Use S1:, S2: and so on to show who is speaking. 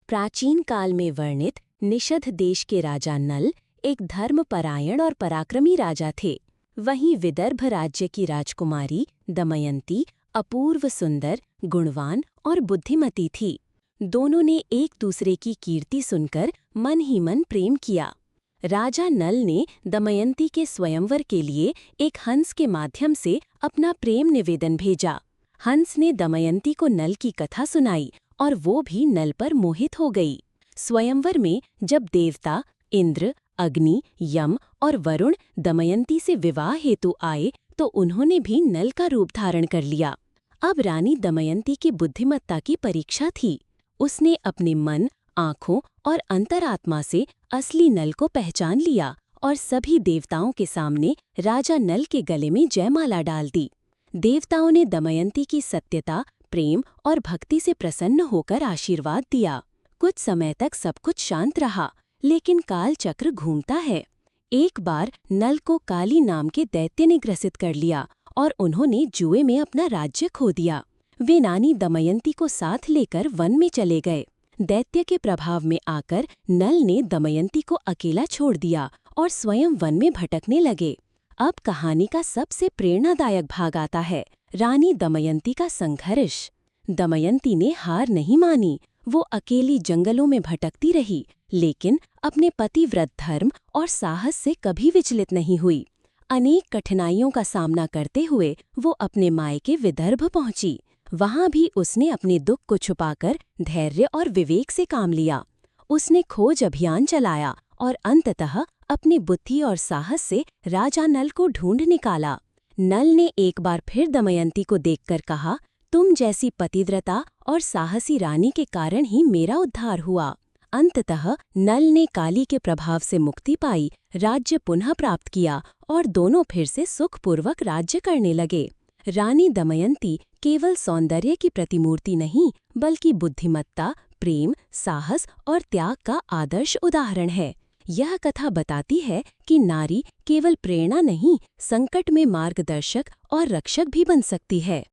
S1: प्राचीन काल में वर्णित निषद देश के राजा नल एक धर्मपरायण और पराक्रमी राजा थे। वहीं विदर्भ राज्य की राजकुमारी दमयंती अपूर्व सुंदर, गुणवान और बुद्धिमती थी। दोनों ने एक दूसरे की कीर्ति सुनकर मन ही मन प्रेम किया। राजा नल ने दमयंती के स्वयंवर के लिए एक हंस के माध्यम से अपना प्रेम निवेदन भेजा। हंस ने दमयंती को नल की कथा सुनाई और वो भी नल पर मोहित हो गई। स्वयंवर में जब देवता इंद्र, अग्नि, यम और वरुण दमयंती से विवाह हेतु आए तो उन्होंने भी नल का रूप धारण कर लिया। अब रानी दमयंती की बुद्धिमत्ता की परीक्षा थी। उसने अपने मन, आँखों और अंतरात्मा से असली नल को पहचान लिया और सभी देवताओं के सामने राजा नल के गले में जयमाला डाल दी। देवताओं ने दमयंती की सत्यता, प्रेम और भक्ति से प्रसन्न होकर आशीर्वाद दिया। कुछ समय तक सब कुछ शांत रहा, लेकिन काल चक्र घूमता है। एक बार नल को काली नाम के दैत्य ने ग्रसित कर लिया और उन्होंने जुए में अपना राज्य खो दिया। वे रानी दमयंती को साथ लेकर वन में चले गए। दैत्य के प्रभाव में आकर नल ने दमयंती को अकेला छोड़ दिया और स्वयं वन में भटकने लगे। अब कहानी का सबसे प्रेरणादायक भाग आता है, रानी दमयंती का संघर्ष। दमयंती ने हार नहीं मानी। वो अकेली जंगलों में भटकती रही, लेकिन अपने पतिव्रत धर्म और साहस से कभी विचलित नहीं हुई। अनेक कठिनाइयों का सामना करते हुए वो अपने मायके विदर्भ पहुंची। वहां भी उसने अपने दुख को छुपाकर धैर्य और विवेक से काम लिया। उसने खोज अभियान चलाया और अंततः अपनी बुद्धि और साहस से राजा नल को ढूंढ निकाला। नल ने एक बार फिर दमयंती को देखकर कहा, तुम जैसी पतिव्रता और साहसी रानी के कारण ही मेरा उद्धार हुआ। अंततः नल ने काली के प्रभाव से मुक्ति पाई, राज्य पुनः प्राप्त किया और दोनों फिर से सुखपूर्वक राज्य करने लगे। रानी दमयंती केवल सौंदर्य की प्रतिमूर्ति नहीं, बल्कि बुद्धिमत्ता, प्रेम, साहस और त्याग का आदर्श उदाहरण है। यह कथा बताती है कि नारी केवल प्रेरणा नहीं, संकट में मार्गदर्शक और रक्षक भी बन सकती है।